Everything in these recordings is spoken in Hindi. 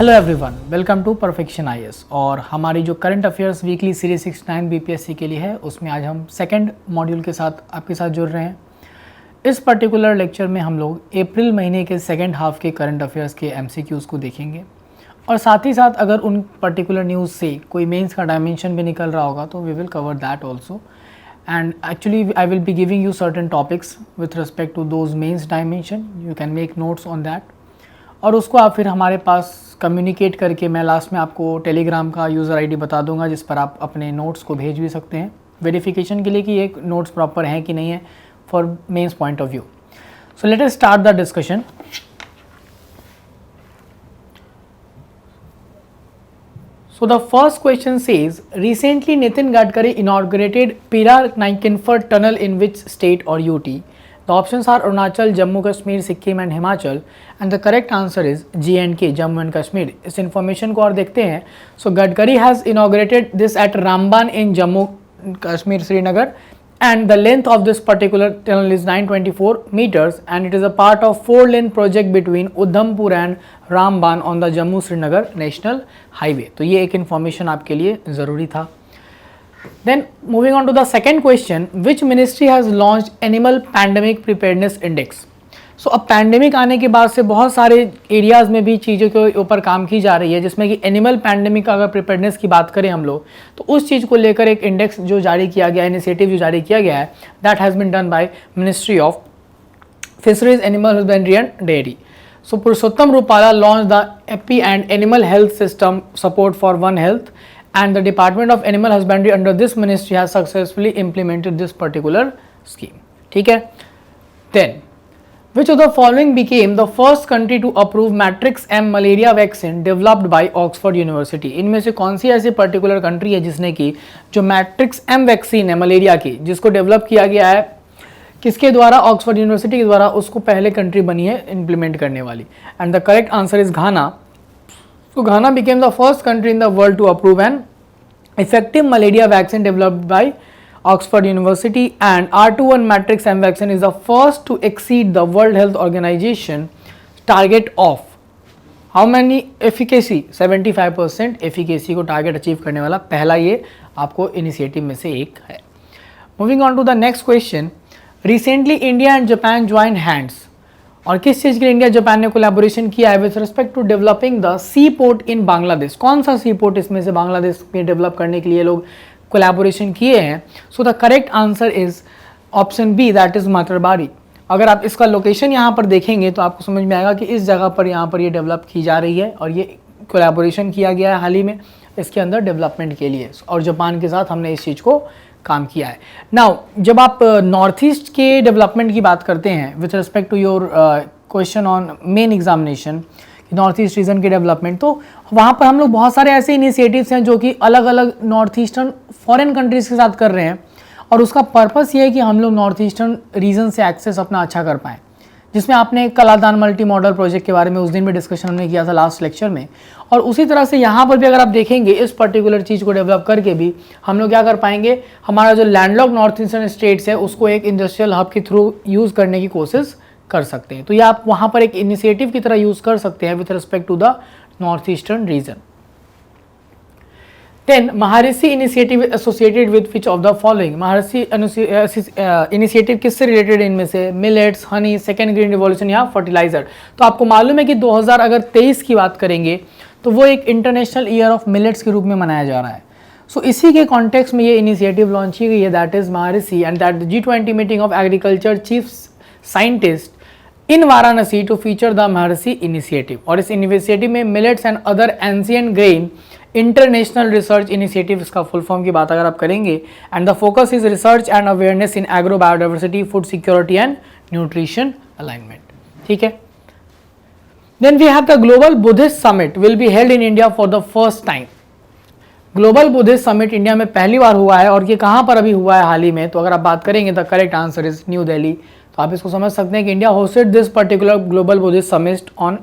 Hello everyone, welcome to perfection IAS. और हमारी जो current affairs weekly series 69 BPSC के लिए है, उसमें आज हम सेकंड मॉड्यूल के साथ आपके साथ जुड़ रहे हैं। इस पर्टिकुलर लेक्चर में हम लोग अप्रैल महीने के सेकंड हाफ के करंट अफेयर्स के एमसीक्यूज़ को देखेंगे और साथ ही साथ अगर उन पर्टिकुलर न्यूज़ से कोई मेंस का डायमेंशन भी निकल रहा होगा तो we will cover that also. And actually I will be giving you certain topics with respect to those mains dimension, you can make notes on that और उसको आप फिर हमारे पास कम्युनिकेट करके मैं लास्ट में आपको टेलीग्राम का यूज़र आईडी बता दूंगा जिस पर आप अपने नोट्स को भेज भी सकते हैं वेरिफिकेशन के लिए कि ये नोट्स प्रॉपर हैं कि नहीं है for mains point of view. So let us start the discussion. So the first question says, recently Nitin Gadkari inaugurated Pira-Naikinford tunnel in which state or UT? The options are Arunachal, Jammu Kashmir, Sikkim and Himachal, and the correct answer is J&K, Jammu and Kashmir. इस information को और देखते हैं। So Gadkari has inaugurated this at Ramban in Jammu Kashmir, Srinagar, and the length of this particular tunnel is 924 meters and it is a part of 4-lane project between Udhampur and Ramban on the Jammu Srinagar National Highway। तो ये एक information आपके लिए ज़रूरी था। Then moving on to the second question, which ministry has launched Animal Pandemic Preparedness Index? सो अब पैंडेमिक आने के बाद से बहुत सारे एरियाज़ में भी चीज़ों के ऊपर काम की जा रही है, जिसमें कि एनिमल पैंडेमिक का अगर प्रिपेयरनेस की बात करें हम लोग तो उस चीज़ को लेकर एक इंडेक्स जो जारी किया गया, इनिशिएटिव जो जारी किया गया है, that has been done by ministry of fisheries, animal husbandry and dairy. So Purushottam Rupala launch the AP and animal health system support for one health and the Department of Animal Husbandry under this ministry has successfully implemented this particular scheme। ठीक है। Then which of the following became the first country to approve Matrix M malaria vaccine developed by Oxford University? इनमें से कौन सी ऐसी पर्टिकुलर कंट्री है जिसने की जो मैट्रिक्स एम वैक्सीन है मलेरिया की, जिसको डेवलप किया गया है किसके द्वारा? ऑक्सफोर्ड यूनिवर्सिटी के द्वारा, उसको पहले कंट्री बनी है इम्प्लीमेंट करने वाली। And the correct answer is Ghana. So Ghana became the first country in the world to approve an effective malaria vaccine developed by Oxford University, and R21 Matrix M vaccine is the first to exceed the World Health Organization target of how many efficacy? 75% efficacy को टारगेट अचीव करने वाला पहला ये आपको इनिशिएटिव में से एक है। Moving on to the next question, recently India and Japan joined hands। और किस चीज़ के लिए इंडिया जापान ने कोलैबोरेशन किया है? With respect to developing the sea port in Bangladesh. कौन सा सी पोर्ट इसमें से बांग्लादेश में डेवलप करने के लिए लोग कोलैबोरेशन किए हैं? So the correct answer is option B, that is Matarbari. अगर आप इसका लोकेशन यहाँ पर देखेंगे तो आपको समझ में आएगा कि इस जगह पर यहाँ पर ये डेवलप की जा रही है और ये कोलैबोरेशन किया गया है हाल ही में इसके अंदर डेवलपमेंट के लिए, और जापान के साथ हमने इस चीज़ को काम किया है। नाउ जब आप नॉर्थ ईस्ट के डेवलपमेंट की बात करते हैं with respect to your question on main examination, north east region के डेवलपमेंट, तो वहाँ पर हम लोग बहुत सारे ऐसे इनिशिएटिव्स हैं जो कि अलग अलग नॉर्थ ईस्टर्न फॉरेन कंट्रीज़ के साथ कर रहे हैं और उसका पर्पस ये है कि हम लोग नॉर्थ ईस्टर्न रीजन से एक्सेस अपना अच्छा कर पाएँ, जिसमें आपने कलादान मल्टी मॉडल प्रोजेक्ट के बारे में उस दिन भी डिस्कशन हमने किया था लास्ट लेक्चर में। और उसी तरह से यहाँ पर भी अगर आप देखेंगे इस पर्टिकुलर चीज़ को डेवलप करके भी हम लोग क्या कर पाएंगे, हमारा जो लैंडलॉक नॉर्थ ईस्टर्न स्टेट्स है उसको एक इंडस्ट्रियल हब के थ्रू यूज़ करने की कोशिश कर सकते हैं। तो ये आप वहाँ पर एक इनिशिएटिव की तरह यूज़ कर सकते हैं with respect to the north eastern region. Then Maharishi initiative associated with which of the following? Maharishi initiative किससे रिलेटेड? इनमें से millets, Honey, second green revolution या फर्टिलाइजर। तो आपको मालूम है कि 2023 की बात करेंगे तो वो एक इंटरनेशनल ईयर ऑफ मिलेट्स के रूप में मनाया जा रहा है। सो इसी के कॉन्टेक्स्ट में ये इनिशिएटिव लॉन्च की गई है, that is Maharishi, and that G20 meeting of agriculture chief scientist in Varanasi to feature the Maharishi initiative. और इस इनिशिएटिव में millets and other ancient grain international research initiative, इसका फुल फॉर्म की बात अगर आप करेंगे, and the focus is research and awareness in agro biodiversity, food security and nutrition alignment. ठीक है। Then we have the global Buddhist summit will be held in India for the first time. Global Buddhist summit India में पहली बार हुआ है और ये कहाँ पर अभी हुआ है हाल ही में? तो अगर आप बात करेंगे the correct answer is new Delhi. तो आप इसको समझ सकते हैं कि India hosted this particular global Buddhist summit on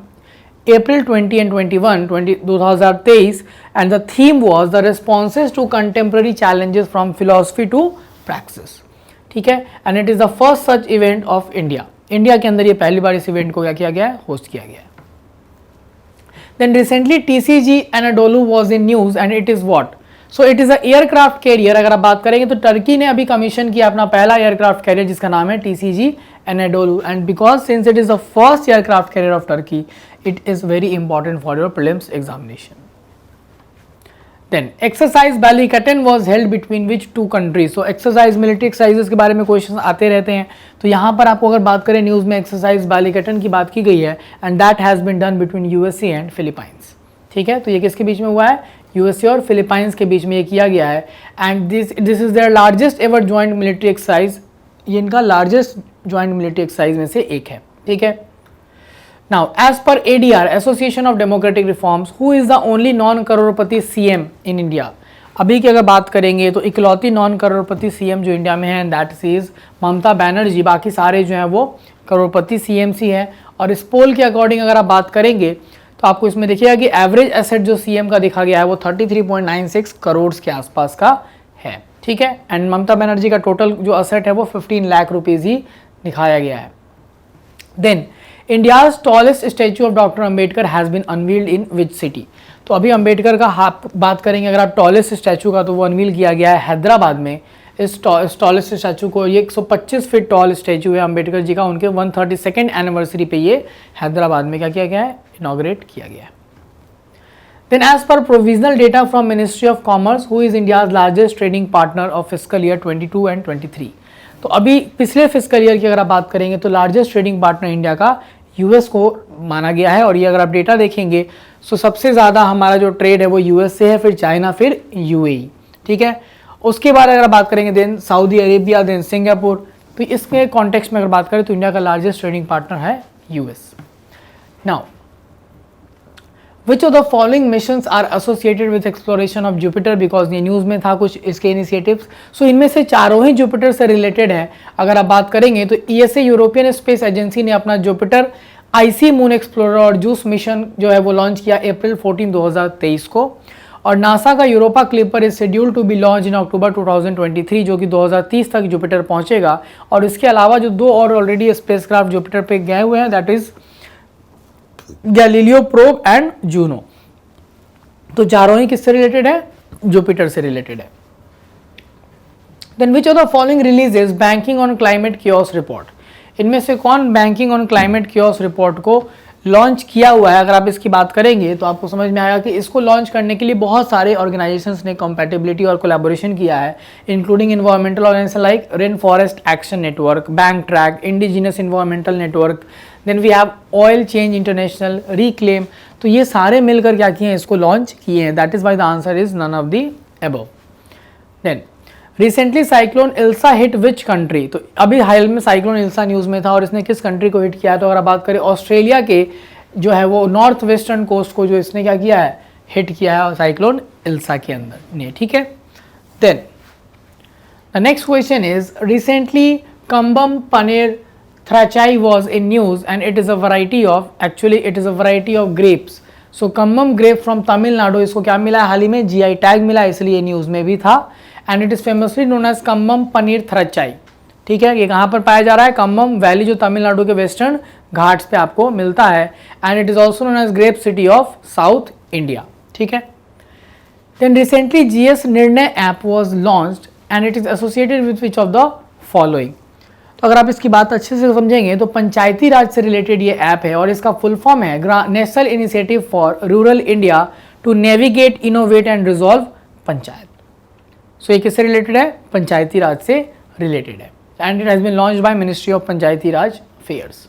April 20 and 21, 2023, and the theme was the responses to contemporary challenges from philosophy to praxis। ठीक है। And it is the first such event of India. India के अंदर ये पहली बार इस इवेंट को क्या किया गया है? होस्ट किया गया है। Then recently TCG Anadolu was in news and it is what? So it is a aircraft carrier. अगर आप बात करेंगे तो टर्की ने अभी कमीशन किया अपना पहला एयरक्राफ्ट कैरियर जिसका नाम है TCG Anadolu, and because since it is the first aircraft carrier of Turkey, it is very important for your prelims examination. Then exercise Balikatan was held between which two countries? So exercise military exercises के बारे में क्वेश्चन आते रहते हैं, तो यहाँ पर आपको अगर बात करें न्यूज़ में एक्सरसाइज बालिकटन की बात की गई है and that has been done between USA and Philippines. ठीक है, तो ये किसके बीच में हुआ है? USA और फिलीपाइंस के बीच में ये किया गया है and this is their largest ever joint military exercise. ये इनका लार्जेस्ट ज्वाइंट मिलिट्री एक्सरसाइज में से एक है. ठीक है. Now, as per ADR, Association of Democratic Reforms, who is the only non-करोड़पति CM in India? अभी की अगर बात करेंगे तो इकलौती नॉन करोड़पति CM जो इंडिया में है and that is Mamata Banerjee. बाकी सारे जो हैं वो करोड़पति CMC हैं. और इस पोल के अकॉर्डिंग अगर आप बात करेंगे तो आपको इसमें देखिएगा कि एवरेज एसेट जो CM का दिखा गया है वो 33.96 करोड़ के आसपास का है. ठीक है. एंड ममता बनर्जी का टोटल जो असेट है वो 15 लाख रुपीज़ ही दिखाया गया है. Then India's tallest statue of doctor Ambedkar has been unveiled in which city? तो अभी अम्बेडकर का बात करेंगे अगर आप टॉलेस्ट स्टैचू का, तो वो अनवील किया गया है हैदराबाद में. इस टॉलेस्ट स्टैचू को, ये 125 फीट टॉल स्टैचू है अम्बेडकर जी का, उनके 132nd एनिवर्सरी पे ये हैदराबाद में क्या किया गया है? इनॉग्रेट किया गया है. Then as per provisional data from ministry of commerce, who is India's largest trading partner of fiscal year 22 and 23? तो अभी पिछले फिस्कल ईयर की अगर आप बात करेंगे तो लार्जेस्ट ट्रेडिंग पार्टनर इंडिया का US को माना गया है. और ये अगर आप डेटा देखेंगे तो सबसे ज़्यादा हमारा जो ट्रेड है वो US से है, फिर चाइना, फिर UAE. ठीक है. उसके बाद अगर बात करेंगे then Saudi Arabia, then Singapore. तो इसके कॉन्टेक्स्ट में अगर बात करें तो इंडिया का लार्जेस्ट ट्रेडिंग पार्टनर है US. Now which of the following missions are associated with exploration of Jupiter? Because ये न्यूज़ में था कुछ इसके इनिशिएटिव्स. सो इनमें से चारों ही जुपिटर से रिलेटेड है. अगर आप बात करेंगे तो ESA यूरोपियन स्पेस एजेंसी ने अपना जुपिटर IC मून एक्सप्लोरर और जूस मिशन जो है वो लॉन्च किया अप्रैल 14, 2023 को. और नासा का Europa Clipper is schedule to be launch in October 2023 जो कि 2030 तक जुपिटर पहुंचेगा. और इसके अलावा जो दो और ऑलरेडी स्पेसक्राफ्ट जुपिटर पे गए हुए हैं that is Galileo probe and Juno. तो चारों ही किससे रिलेटेड है? जुपिटर से रिलेटेड है. Then which of the following releases banking on climate chaos report? इनमें से कौन banking on climate chaos report को लॉन्च किया हुआ है? अगर आप इसकी बात करेंगे तो आपको समझ में आएगा कि इसको लॉन्च करने के लिए बहुत सारे ऑर्गेनाइजेशंस ने कंपैटिबिलिटी और कोलैबोरेशन किया है, including environmental organization like rain forest action network, bank track, indigenous environmental network, then we have oil change international, reclaim. तो ये सारे मिलकर क्या किए हैं? इसको लॉन्च किए हैं. That is why the answer is none of the above. Then recently cyclone Ilsa hit which country? तो अभी हाल में साइक्लोन इल्सा न्यूज़ में था और इसने किस कंट्री को हिट किया है? तो अगर आप बात करें ऑस्ट्रेलिया के जो है वो नॉर्थ वेस्टर्न कोस्ट को जो इसने क्या किया है? हिट किया है साइक्लोन इल्सा के अंदर ने. ठीक है. Then the next question is recently Cumbum Panneer Thratchai was in news and it is a variety of, actually it is a variety of grapes. So Cumbum grape from Tamil Nadu, इसको क्या मिला है? हाल ही में GI टैग मिला, इसलिए न्यूज़ में भी था. And it is famously known as Cumbum Panneer Thratchai. ठीक है. ये कहाँ पर पाया जा रहा है? कम्बम वैली जो तमिलनाडु के वेस्टर्न घाट्स पे आपको मिलता है. And it is also known as grape city of south India. ठीक है. Then recently GS Nirnay app was launched and it is associated with which of the following? तो अगर आप इसकी बात अच्छे से समझेंगे तो पंचायती राज से रिलेटेड ये ऐप है और इसका फुल फॉर्म है national initiative for rural India to navigate, innovate and resolve panchayat. So ये किससे रिलेटेड है? पंचायती राज से रिलेटेड है. And it has been launched by ministry of Panchayati Raj affairs.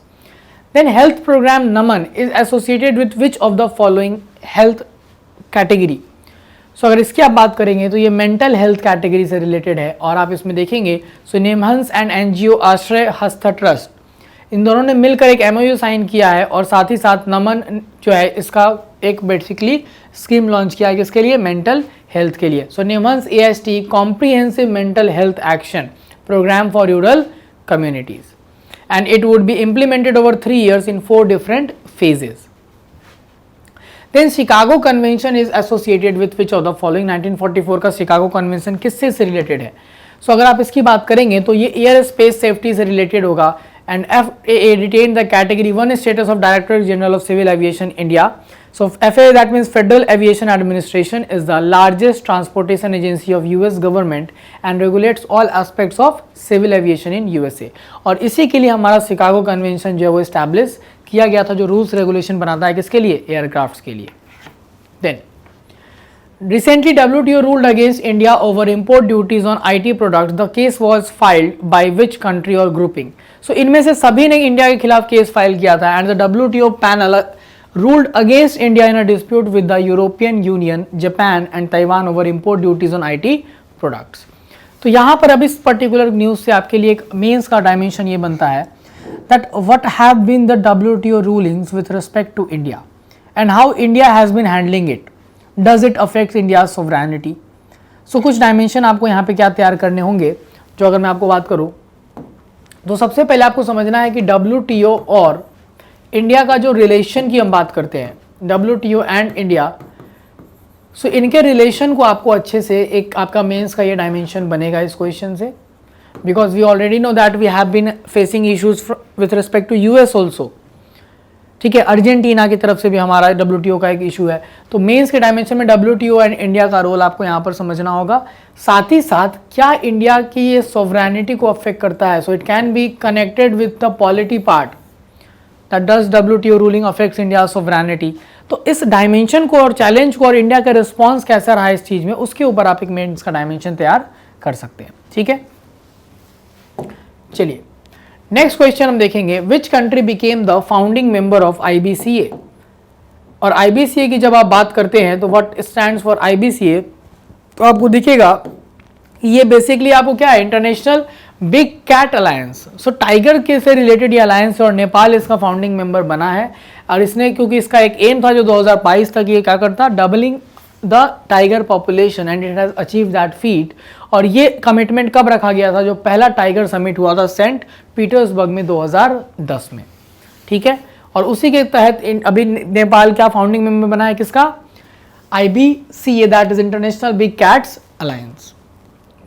Then health program Naman is associated with which of the following health category? So अगर इसकी आप बात करेंगे तो ये मेंटल हेल्थ कैटेगरी से रिलेटेड है. और आप इसमें देखेंगे सो निमहंस एंड NGO आश्रय हस्त ट्रस्ट, इन दोनों ने मिलकर एक MOU साइन किया है और साथ ही साथ नमन जो है इसका एक बेसिकली स्कीम लॉन्च किया है किसके लिए? मेंटल हेल्थ के लिए. So NIMHANS AST comprehensive mental health action program for rural communities and it would be implemented over 3 years in 4 different phases. Then Chicago convention is associated with which of the following? 1944 का शिकागो कन्वेंशन किससे से रिलेटेड है? सो अगर आप इसकी बात करेंगे तो ये एयर स्पेस सेफ्टी से रिलेटेड होगा. And FAA retain the category 1 status of director general of civil aviation India So FAA, that means Federal Aviation Administration, is the largest transportation agency of US government and regulates all aspects of civil aviation in USA. और इसी के लिए हमारा शिकागो कन्वेंशन जो है वो इस्टेब्लिश किया गया था, जो रूल्स रेगुलेशन बनाता है किसके लिए, एयरक्राफ्ट्स के लिए. Then recently WTO ruled against India over import duties on IT products. The case was filed by which country or grouping? So इनमें से सभी ने इंडिया के खिलाफ केस फाइल किया था and the WTO panel ruled against India in a dispute with the European Union, Japan and Taiwan over import duties on IT products. तो यहाँ पर अब इस पर्टिकुलर न्यूज़ से आपके लिए एक मेंस का डायमेंशन ये बनता है that what have been the WTO rulings with respect to India and how India has been handling it. Does it affect India's sovereignty? So कुछ डायमेंशन आपको यहाँ पे क्या तैयार करने होंगे, जो अगर मैं आपको बात करूँ तो सबसे पहले आपको समझना है कि WTO और इंडिया का जो रिलेशन की हम बात करते हैं, WTO एंड इंडिया, सो इनके रिलेशन को आपको अच्छे से एक आपका मेंस का ये डायमेंशन बनेगा इस क्वेश्चन से, because we already know that we have been facing issues with respect to US also. ठीक है, अर्जेंटीना की तरफ से भी हमारा WTO का एक इशू है. तो मेंस के डायमेंशन में WTO एंड इंडिया का रोल आपको यहाँ पर समझना होगा. साथ ही साथ क्या इंडिया की ये सोवरेनिटी को अफेक्ट करता है. So it can be connected with the polity part, that does WTO ruling affects India sovereignty. तो इस डायमेंशन को और चैलेंज को और इंडिया का रिस्पॉन्स कैसा रहा इस चीज़ में, उसके ऊपर आप एक मेंस का डायमेंशन तैयार कर सकते हैं. ठीक है, चलिए नेक्स्ट क्वेश्चन हम देखेंगे. Which country became the founding member of IBCA. और IBCA की जब आप बात करते हैं तो व्हाट स्टैंड्स फॉर IBCA, तो आपको दिखेगा ये बेसिकली आपको क्या है, इंटरनेशनल बिग कैट अलायंस. सो टाइगर के से रिलेटेड ये अलायंस है और नेपाल इसका फाउंडिंग मेंबर बना है. और इसने क्योंकि इसका एक एम था जो 2022 तक ये क्या करता, doubling the tiger population, and it has achieve that feet. और ये कमिटमेंट कब रखा गया था, जो पहला टाइगर समिट हुआ था सेंट पीटर्सबर्ग में 2010 में. ठीक है, और उसी के तहत अभी नेपाल क्या फाउंडिंग मेंबर बना है किसका, IBCA, that is international big cats alliance.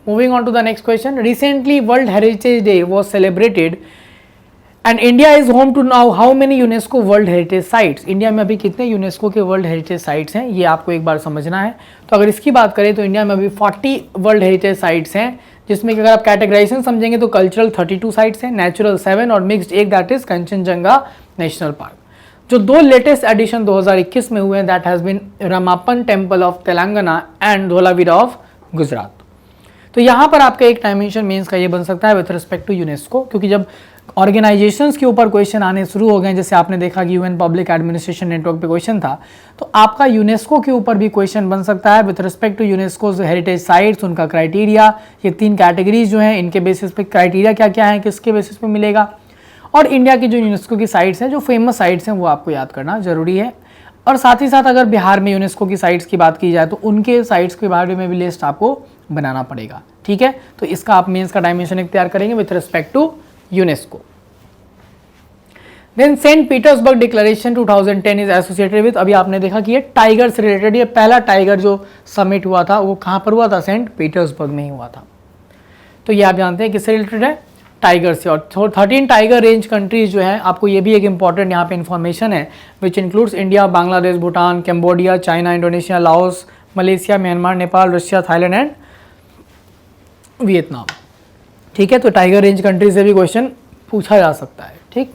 Moving on to the next question. Recently world heritage day was celebrated and India is home to now how many UNESCO world heritage sites. India में अभी कितने यूनेस्को के वर्ल्ड हेरिटेज साइट्स हैं, ये आपको एक बार समझना है. तो अगर इसकी बात करें तो इंडिया में अभी 40 वर्ल्ड हेरिटेज साइट्स हैं, जिसमें कि अगर आप कैटेगराइजेशन समझेंगे तो कल्चरल 32 साइट्स हैं, नेचुरल 7 और मिक्स्ड एक, that is Kanchenjunga national park. जो दो लेटेस्ट एडिशन 2021 में हुए हैं, that has been Ramappa temple of Telangana and Dholavira of Gujarat. तो यहाँ पर आपका एक डायमेंशन मेंस का ये बन सकता है विथ रिस्पेक्ट टू यूनेस्को, क्योंकि जब ऑर्गेनाइजेशंस के ऊपर क्वेश्चन आने शुरू हो गए, जैसे आपने देखा कि UN पब्लिक एडमिनिस्ट्रेशन नेटवर्क पे क्वेश्चन था, तो आपका यूनेस्को के ऊपर भी क्वेश्चन बन सकता है with respect to UNESCO heritage sites, उनका क्राइटेरिया. ये 3 कैटेगरीज जो हैं, इनके बेसिस पे क्राइटेरिया क्या क्या है, किसके बेसिस पे मिलेगा. और इंडिया की जो यूनेस्को की साइट्स हैं, जो फेमस साइट्स हैं, वो आपको याद करना जरूरी है. और साथ ही साथ अगर बिहार में यूनेस्को की साइट्स की बात की जाए तो उनके साइट्स के बारे में भी लिस्ट आपको बनाना पड़ेगा. ठीक है, तो इसका आप मेंस का डायमेंशन एक तैयार करेंगे with respect to UNESCO. Then Saint Petersburg declaration 2010 is associated with, अभी आपने देखा कि ये टाइगर से रिलेटेड, ये पहला टाइगर जो समिट हुआ था वो कहाँ पर हुआ था, सेंट पीटर्सबर्ग में ही हुआ था. तो ये आप जानते हैं किससे रिलेटेड है, टाइगर से. और 13 टाइगर रेंज कंट्रीज जो है, आपको ये भी एक इंपॉर्टेंट यहाँ पे इन्फॉर्मेशन है, which includes India, Bangladesh, Bhutan, Cambodia, China, Indonesia, Laos, Malaysia, Myanmar, Nepal, Russia, Thailand and Vietnam. ठीक है, तो टाइगर रेंज कंट्री से भी क्वेश्चन पूछा जा सकता है. ठीक,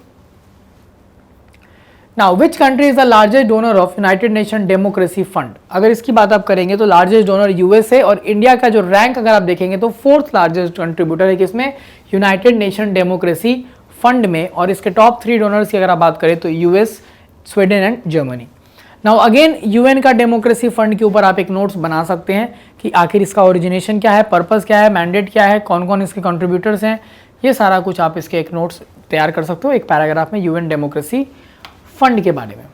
now which country is the largest donor of United nation democracy fund. अगर इसकी बात आप करेंगे तो लार्जेस्ट डोनर USA, और इंडिया का जो रैंक अगर आप देखेंगे तो 4th लार्जेस्ट कंट्रीब्यूटर है किसमें, यूनाइटेड नेशन डेमोक्रेसी फंड में. और इसके टॉप 3 डोनर्स की अगर आप बात करें तो US, Sweden and Germany. Now again UN का डेमोक्रेसी फंड के ऊपर आप एक नोट्स बना सकते हैं कि आखिर इसका ओरिजिनेशन क्या है, पर्पस क्या है, मैंडेट क्या है, कौन कौन इसके कंट्रीब्यूटर्स हैं, ये सारा कुछ आप इसके एक नोट्स तैयार कर सकते हो एक पैराग्राफ में UN डेमोक्रेसी फंड के बारे में.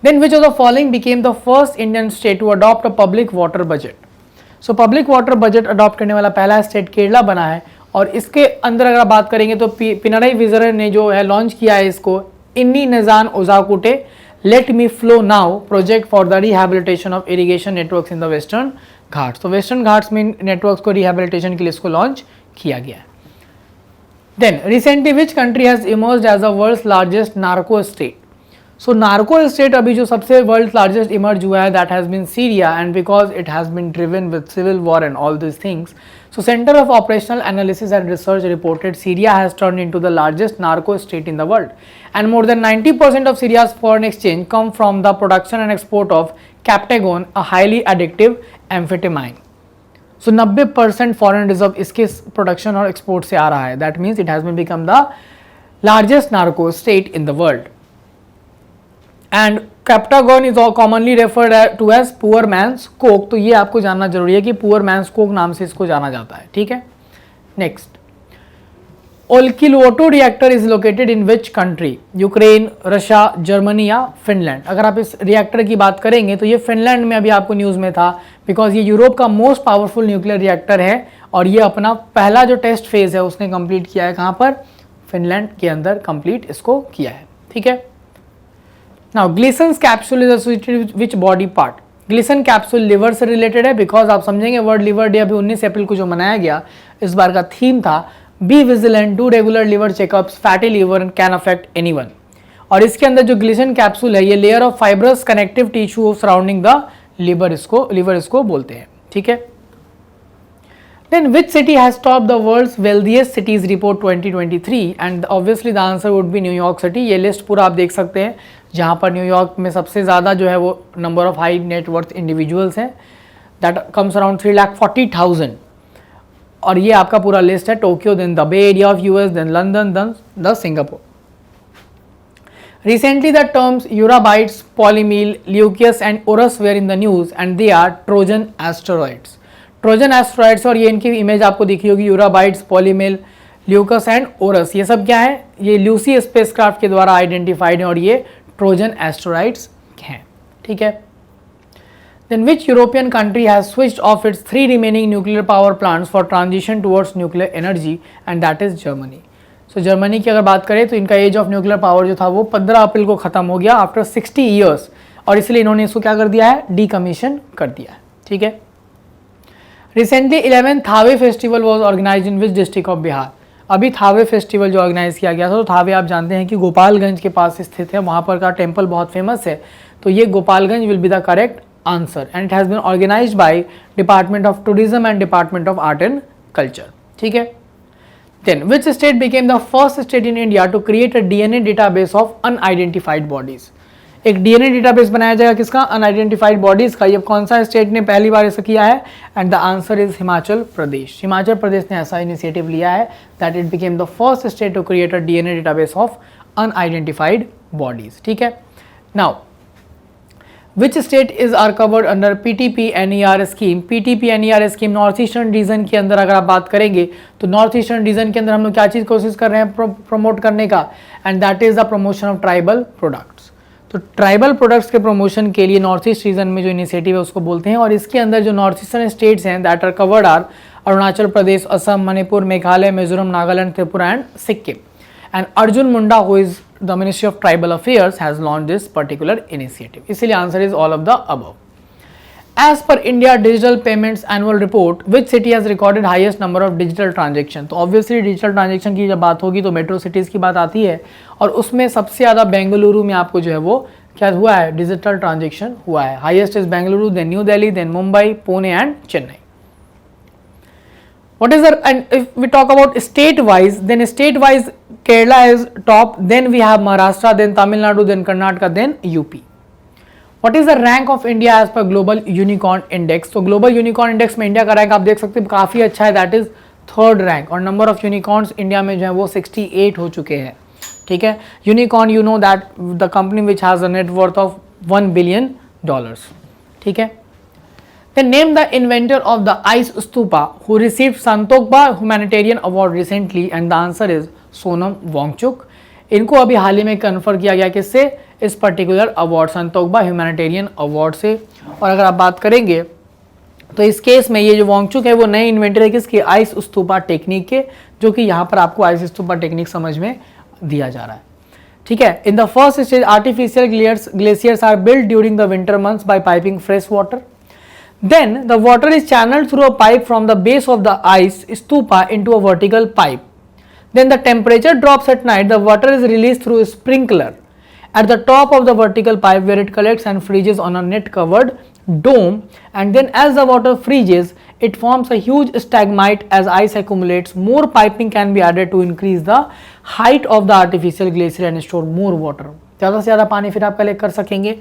Then which of the following became the first Indian state to adopt a public water budget. So public water budget adopt करने वाला पहला स्टेट केरला बना है. और इसके अंदर अगर आप बात करेंगे तो पिनराई विजयन ने जो है लॉन्च किया है इसको, इन्नी निजान उजाकुटे let me flow now project for the rehabilitation of irrigation networks in the Western Ghats. तो वेस्टर्न घाट्स में नेटवर्क्स को रिहैबिलिटेशन के लिए इसको लॉन्च किया गया है. Then recently which country has emerged as the world's largest narco state? So narco state अभी जो सबसे वर्ल्ड लार्जेस्ट इमर्ज हुआ है that has been Syria, and because it has been driven with civil war and all this things, so Center of Operational Analysis and Research reported Syria has turned into the largest narco state in the world, and more than 90% of Syria's foreign exchange come from the production and export of Captagon, a highly addictive amphetamine. So 90% foreign reserve इसके production और export से आ रहा है. That means it has been become the largest narco state in the world. And Captagon is commonly referred to as poor man's coke. तो ये आपको जानना जरूरी है कि poor man's coke नाम से इसको जाना जाता है. ठीक है. Next, Olkiluoto reactor is located in which country? Ukraine, Russia, Germany या फिनलैंड? अगर आप इस रिएक्टर की बात करेंगे तो ये फिनलैंड में अभी आपको न्यूज़ में था, बिकॉज ये यूरोप का मोस्ट पावरफुल न्यूक्लियर रिएक्टर है और ये अपना पहला जो टेस्ट फेज है उसने कंप्लीट किया है. कहाँ पर? फिनलैंड के अंदर कंप्लीट इसको किया है. ठीक है. Now Glisson's capsule is associated with which body part? Glisten capsule liver से रिलेटेड है, बिकॉज आप समझेंगे वर्ल्ड लिवर डे अभी 19 अप्रैल को जो मनाया गया, इस बार का थीम था be vigilant, do regular liver checkups, fatty liver can affect anyone. और इसके अंदर जो ग्लिसन कैप्सूल है ये layer of fibrous connective tissue surrounding the liver इसको बोलते हैं. ठीक है. Then which city has topped the world's wealthiest cities report 2023? And obviously the answer would be New York City. ये लिस्ट पूरा आप देख सकते हैं जहाँ पर न्यूयॉर्क में सबसे ज़्यादा जो है वो number of high net worth individuals हैं, दैट कम्स अराउंड 3,40,000. और ये आपका पूरा लिस्ट है. Tokyo, then the bay area of US, then London, then the Singapore. Recently the terms Urabites, Polymeal, Leucus and Orus were in the news and they are Trojan asteroids. Trojan asteroids, और ये इनकी इमेज आपको दिखी होगी, यूराबाइट्स, पॉलीमेल, ल्यूकस एंड ओरस, ये सब क्या है? ये ल्यूसी स्पेसक्राफ्ट के द्वारा आइडेंटिफाइड है और ये ट्रोजन एस्ट्रॉइड्स हैं. ठीक है. Then which European country has switched off its 3 remaining nuclear power plants for transition towards nuclear energy, and that is Germany. So Germany की अगर बात करें तो इनका एज ऑफ न्यूक्लियर पावर जो था वो 15 अप्रैल को खत्म हो गया आफ्टर 60 ईयर्स, और इसलिए इन्होंने इसको क्या कर दिया है? डीकमीशन कर दिया है. ठीक है. Recently 11th Thawe festival was organize in which district of Bihar? अभी थावे फेस्टिवल जो ऑर्गेनाइज किया गया था, तो थावे आप जानते हैं कि गोपालगंज के पास स्थित है, वहाँ पर का टेम्पल बहुत फेमस है, तो ये Gopalganj will be the correct answer, and it has been organised by department of tourism and department of art and culture. ठीक है. Then which state became the first state in India to create a DNA database of unidentified bodies? एक DNA डेटाबेस बनाया जाएगा किसका? अनआइडेंटिफाइड बॉडीज का. ये कौन सा स्टेट ने पहली बार ऐसा किया है? And the answer is Himachal Pradesh. Himachal Pradesh ने ऐसा इनिशिएटिव लिया है that it became the first state to create a DNA database of unidentified bodies. ठीक है. Now which state is are covered under PTP-NER scheme? PTP-NER scheme north eastern region के अंदर अगर आप बात करेंगे तो नॉर्थ ईस्टर्न रीजन के अंदर हम लोग क्या चीज़ कोशिश कर रहे हैं प्रमोट करने का? And that is the promotion of tribal products. तो ट्राइबल प्रोडक्ट्स के प्रमोशन के लिए नॉर्थ ईस्ट रीजन में जो इनिशिएटिव है उसको बोलते हैं, और इसके अंदर जो नॉर्थ ईस्टर्न स्टेट्स हैं that are covered are Arunachal Pradesh, Assam, Manipur, Meghalaya, Mizoram, Nagaland, Tripura and Sikkim. And Arjun Munda who is the ministry of tribal affairs has launch this particular initiative. इसीलिए answer is all of the above. As per India Digital Payments Annual Report, which city has recorded highest number of digital transaction? तो obviously digital transaction की जब बात होगी तो मेट्रो सिटीज़ की बात आती है, और उसमें सबसे ज़्यादा बेंगलुरु में आपको जो है वो क्या हुआ है? डिजिटल ट्रांजेक्शन हुआ है. Highest is Bengaluru, then New Delhi, then Mumbai, Pune and Chennai. What is the, and if we talk about state wise, then state wise Kerala is top, then we have Maharashtra, then Tamil Nadu, then Karnataka, then UP. What is the rank of India as per Global Unicorn Index? तो Global Unicorn Index में इंडिया का रैंक आप देख सकते हैं काफ़ी अच्छा है, दैट इज 3rd रैंक, और नंबर ऑफ यूनिकॉर्न्स इंडिया में जो है वो 68 हो चुके हैं. ठीक है. Unicorn you know that the company which has a net worth of $1 billion. ठीक है. Then name the inventor of the ice stupa who received Santokba Humanitarian Award recently, and the answer is Sonam Wangchuk. इनको अभी हाल ही में कन्फर किया गया किससे? इस particular award Santokba humanitarian award से. और अगर आप बात करेंगे तो इस केस में ये जो वांगचुक है वो नए इन्वेंटर है किसके? आइस स्तूपा टेक्निक के, जो कि यहाँ पर आपको आइस स्तूपा टेक्निक समझ में दिया जा रहा है. ठीक है. In the first stage artificial glaciers are build during the winter months by piping fresh water. Then the water is channeled through a pipe from the base of the ice stupa into a vertical pipe. Then the temperature drops at night. The water is released through a sprinkler, at the top of the vertical pipe where it collects and freezes on a net covered dome, and then as the water freezes it forms a huge stalagmite. As ice accumulates, more piping can be added to increase the height of the artificial glacier and store more water. ज़्यादा से ज़्यादा पानी फिर आप कलेक्ट कर सकेंगे.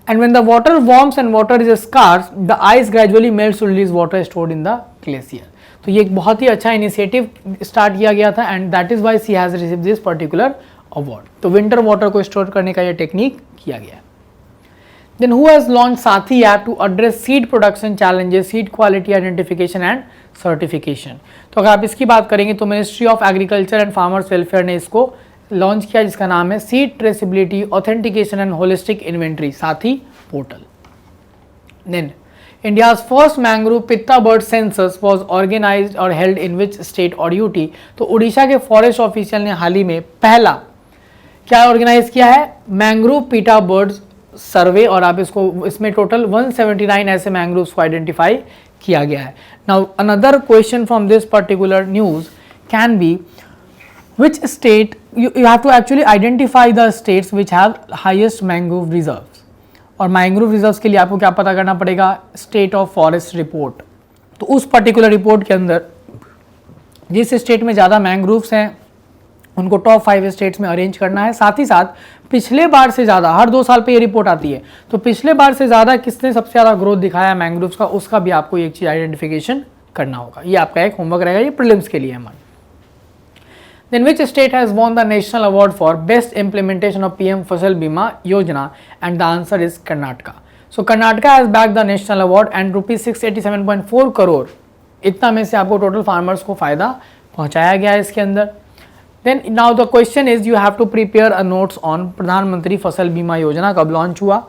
And when the water warms and water is scarce, the ice gradually melts to release water stored in the glacier. तो ये एक बहुत ही अच्छा इनिशिएटिव स्टार्ट किया गया था and that is why she has received this particular award. तो विंटर वाटर को स्टोर करने का ये टेक्निक किया गया. Then who has launch Sathi app to address seed production challenges, seed quality identification and certification. तो अगर आप इसकी बात करेंगे तो ministry of agriculture and farmers welfare ने इसको लॉन्च किया, जिसका नाम है seed traceability authentication and holistic inventory Sathi portal. Then India's first mangrove pitta bird census was organized or held in which state or UT. तो उड़ीसा के फॉरेस्ट ऑफिशियल ने हाल ही में पहला क्या ऑर्गेनाइज किया है, मैंग्रोव पीटा बर्ड्स सर्वे, और आप इसको इसमें टोटल 179 ऐसे मैंग्रोव्स को आइडेंटिफाई किया गया है. Now another question from this particular news can be which state you have to actually identify the states which have highest mangrove reserves. और मैंग्रोव रिजर्व्स के लिए आपको क्या पता करना पड़ेगा, स्टेट ऑफ फॉरेस्ट रिपोर्ट. तो उस पर्टिकुलर रिपोर्ट के अंदर जिस स्टेट में ज़्यादा मैंग्रोव्स हैं उनको टॉप 5 स्टेट्स में अरेंज करना है. साथ ही साथ पिछले बार से ज़्यादा, हर 2 साल पे ये रिपोर्ट आती है, तो पिछले बार से ज़्यादा किसने सबसे ज़्यादा ग्रोथ दिखाया मैंग्रोव्स का, उसका भी आपको एक चीज़ आइडेंटिफिकेशन करना होगा. ये आपका एक होमवर्क रहेगा, ये प्रीलिम्स के लिए हमारे. Then which state has won the national award for best implementation of PM Fasal Bima Yojana? And the answer is Karnataka. So Karnataka has bagged the national award and rupees 687.4 crore इतना में से आपको टोटल फार्मर्स को फायदा पहुंचाया गया है इसके अंदर. Then now the question is you have to prepare a notes on प्रधानमंत्री फसल बीमा योजना कब लॉन्च हुआ,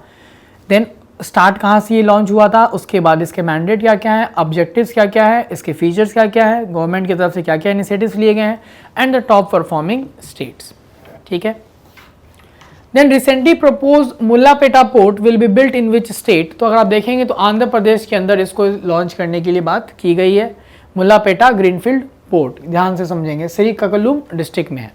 देन स्टार्ट कहाँ से ये लॉन्च हुआ था, उसके बाद इसके मैंडेट क्या क्या है, ऑब्जेक्टिव्स क्या क्या है, इसके फीचर्स क्या क्या है, गवर्नमेंट की तरफ से क्या क्या इनिशिएटिव्स लिए गए हैं, and the top performing states. ठीक है. Then recently propose Mulapeta port will be built in which state. तो अगर आप देखेंगे तो आंध्र प्रदेश के अंदर इसको लॉन्च करने के लिए बात की गई है. मुल्लापेटा ग्रीनफील्ड पोर्ट, ध्यान से समझेंगे, श्रीकाकुलम डिस्ट्रिक्ट में है.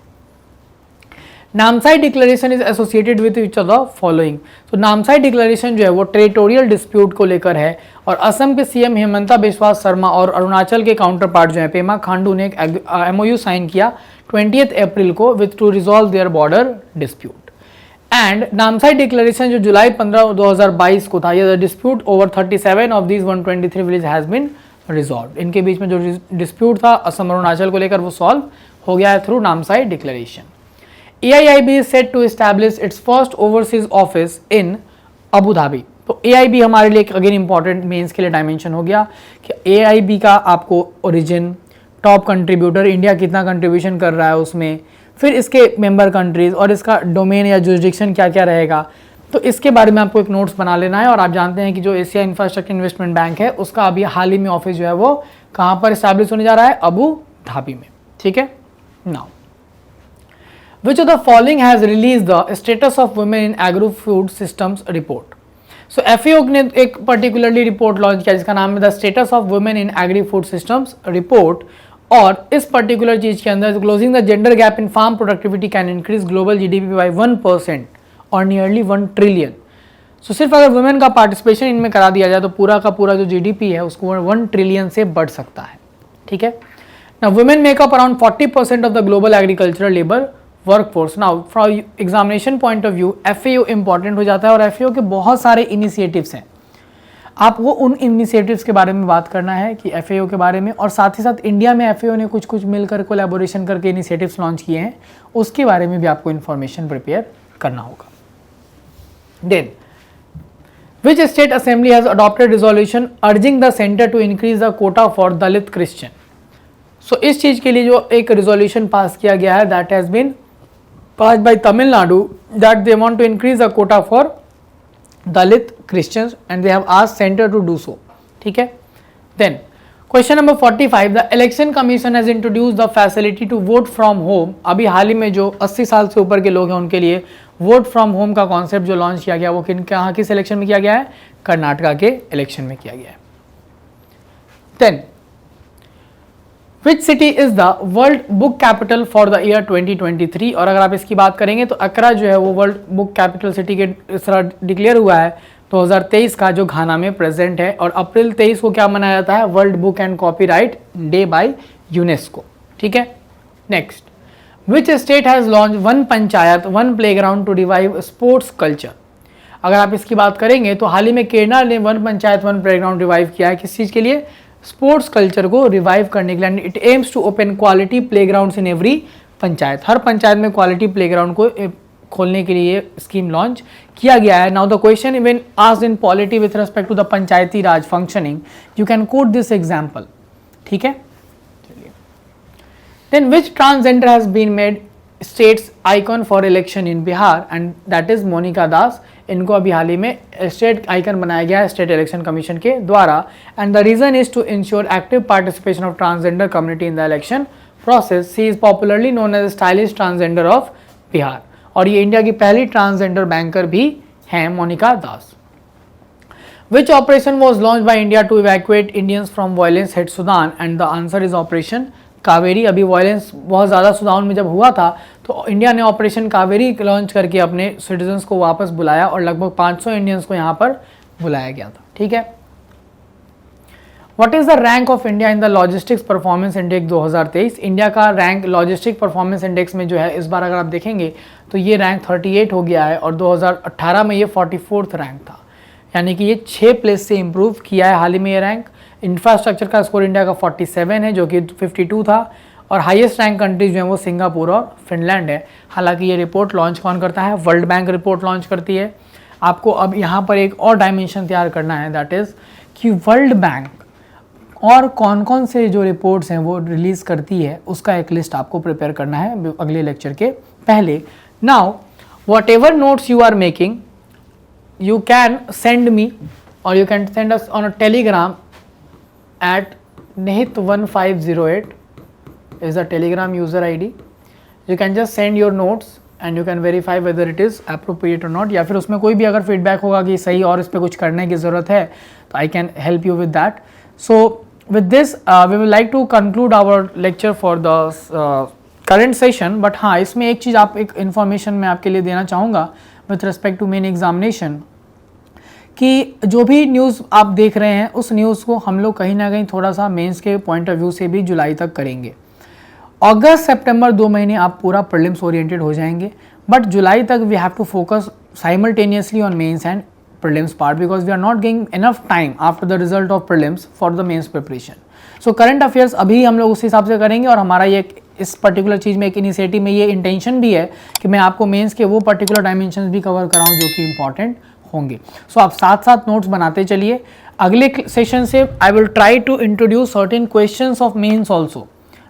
Namsai declaration is associated with each of the following. तो नामसाई डिक्लेरेशन जो है वो टेरिटोरियल डिस्प्यूट को लेकर है, और असम के सीएम हेमंता बिस्वा शर्मा और अरुणाचल के काउंटर पार्ट जो है पेमा खांडू ने एक MOU साइन किया 20 अप्रैल को with to resolve their border dispute. And Namsai declaration जो जुलाई 15, 2022 को था, ये dispute over 37 of these 123 village has been resolve. इनके बीच में जो डिस्प्यूट था असम और अरुणाचल को लेकर वो सॉल्व हो गया है through Namsai declaration. AIIB is set to establish its first overseas office in Abu Dhabi. तो AIB हमारे लिए अगेन इंपॉर्टेंट मेंस के लिए डायमेंशन हो गया कि AIB का आपको ओरिजिन, टॉप कंट्रीब्यूटर, इंडिया कितना कंट्रीब्यूशन कर रहा है उसमें, फिर इसके मेंबर कंट्रीज और इसका डोमेन या जुरिसडिक्शन क्या क्या रहेगा. तो इसके बारे में आपको एक नोट्स बना लेना है. और आप जानते हैं कि जो एशिया इंफ्रास्ट्रक्चर इन्वेस्टमेंट बैंक है उसका अभी हाल ही में ऑफिस जो है वो कहाँ पर इस्टेब्लिश होने जा रहा है, अबू धाबी में. ठीक है. Now which of the following has released the status of women in agro food systems report. So FAO ने एक particularly report launch किया जिसका नाम है the status of women in agri food systems report. और इस पर्टिकुलर चीज के अंदर closing the gender gap in farm productivity can increase global GDP by 1% और nearly 1 trillion. So सिर्फ अगर वुमेन का पार्टिसिपेशन इनमें करा दिया जाए तो पूरा का पूरा जो GDP है उसको 1 ट्रिलियन से बढ़ सकता है. ठीक है. Now women make up around 40% of the global agricultural labor workforce. Now from examination point of view FAO important हो जाता है और FAO के बहुत सारे इनिशिएटिव्स हैं. आपको उन इनिशिएटिव्स के बारे में बात करना है कि FAO के बारे में, और साथ ही साथ इंडिया में FAO ने कुछ मिलकर कोलैबोरेशन करके इनिशिएटिव्स लॉन्च किए हैं, उसके बारे में भी आपको इन्फॉर्मेशन प्रिपेयर करना होगा. Then which state assembly has adopted resolution urging the centre to increase the quota for Dalit Christian. So इस चीज के लिए जो एक रिजोल्यूशन पास किया गया है that has been passed by Tamil Nadu that they want to increase the quota for Dalit Christians and they have asked center to do so. ठीक है. Then question number 45, the election commission has introduced the facility to vote from home. अभी हाल ही में जो 80 साल से ऊपर के लोग हैं उनके लिए वोट फ्रॉम होम का कॉन्सेप्ट जो लॉन्च किया गया वो कहाँ किस इलेक्शन में किया गया है, कर्नाटका के इलेक्शन में किया गया है. Then which city is the world book capital for the year 2023? और अगर आप इसकी बात करेंगे तो अक्रा जो है वो वर्ल्ड बुक कैपिटल सिटी के इस तरह डिक्लेयर हुआ है 2023 का, जो घाना में प्रेजेंट है। और अप्रैल 23 को क्या मनाया जाता है? World book and copyright day by UNESCO. ठीक है, next, which state has launch one panchayat one playground to revive sports culture? अगर आप इसकी बात करेंगे तो हाल ही में केरल ने one panchayat one playground revive किया है। किस चीज़ के लिए? स्पोर्ट्स कल्चर को रिवाइव करने के लिए। It aims to open quality playgrounds in every panchayat. हर पंचायत में क्वालिटी प्लेग्राउंड को खोलने के लिए स्कीम लॉन्च किया गया है। Now the question even asked in polity with respect to the Panchayati Raj functioning, you can quote this example. ठीक है, चलिए, then which transgender has been made states icon for election in Bihar? And that is Monika Das. इनको अभी हाल ही में स्टेट आइकन बनाया गया है स्टेट इलेक्शन कमीशन के द्वारा। And the reason is to ensure active participation of transgender community in the election process. She is popularly known as stylish transgender of Bihar. और ये इंडिया की पहली ट्रांसजेंडर बैंकर भी हैं, Monika Das. Which operation was launch by India to evacuate Indians from violence hit Sudan? And the answer is operation Kaveri. अभी वायलेंस बहुत ज़्यादा सुदान में जब हुआ था तो इंडिया ने ऑपरेशन कावेरी लॉन्च करके अपने सिटीजन्स को वापस बुलाया और लगभग 500 इंडियंस को यहाँ पर बुलाया गया था। ठीक है, what is the rank of India in the logistics performance index 2023? India का रैंक लॉजिस्टिक परफॉर्मेंस इंडेक्स में जो है इस बार अगर आप देखेंगे तो ये रैंक 38 हो गया है और 2018 में ये 44th रैंक था, यानी कि ये 6 प्लेस से इम्प्रूव किया है हाल ही में ये रैंक। इंफ्रास्ट्रक्चर का स्कोर इंडिया का 47 है जो कि 52 था। और हाईएस्ट रैंक कंट्रीज जो है वो सिंगापुर और फिनलैंड है। हालांकि ये रिपोर्ट लॉन्च कौन करता है? वर्ल्ड बैंक रिपोर्ट लॉन्च करती है। आपको अब यहाँ पर एक और डायमेंशन तैयार करना है, दैट इज़ कि वर्ल्ड बैंक और कौन कौन से जो रिपोर्ट्स हैं वो रिलीज़ करती है, उसका एक लिस्ट आपको प्रिपेयर करना है अगले लेक्चर के पहले। Now whatever notes you are making you can send me or you can send us on a telegram at nihit1508 is the telegram user id. You can just send your notes and you can verify whether it is appropriate or not, या फिर उसमें कोई भी अगर फीडबैक होगा कि सही और इस पर कुछ करने की ज़रूरत है तो I can help you with that. So with this we will like to conclude our lecture for the current session, but हाँ इसमें एक चीज़ आप एक इन्फॉर्मेशन मैं आपके लिए देना चाहूँगा with respect to main examination, कि जो भी न्यूज़ आप देख रहे हैं उस न्यूज़ को हम लोग कहीं ना कहीं थोड़ा सा मेंस के पॉइंट ऑफ व्यू से भी जुलाई तक करेंगे। अगस्त सितंबर 2 महीने आप पूरा प्रीलिम्स ओरिएंटेड हो जाएंगे, बट जुलाई तक we have to focus simultaneously on mains and prelims part because we are not giving enough time after the result of prelims for the mains preparation. So current affairs अभी हम लोग उस हिसाब से करेंगे और हमारा ये इस पर्टिकुलर चीज़ में एक इनिशिएटिव में ये इंटेंशन भी है कि मैं आपको मेंस के वो पर्टिकुलर डायमेंशंस भी कवर कराऊं जो कि इंपॉर्टेंट होंगे। सो आप साथ साथ नोट्स बनाते चलिए। अगले सेशन से I will try to introduce certain questions of mains also.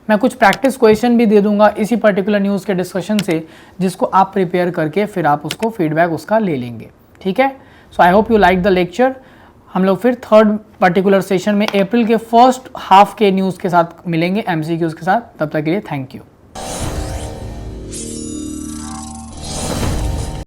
मैं कुछ प्रैक्टिस क्वेश्चन भी दे दूंगा इसी पर्टिकुलर न्यूज़ के डिस्कशन से, जिसको आप प्रिपेयर करके फिर आप उसको फीडबैक उसका ले लेंगे। ठीक है, so I hope you like the lecture. हम लोग फिर थर्ड पर्टिकुलर सेशन में अप्रैल के फर्स्ट हाफ के न्यूज़ के साथ मिलेंगे, एमसीक्यूज़ के साथ। तब तक के लिए थैंक यू।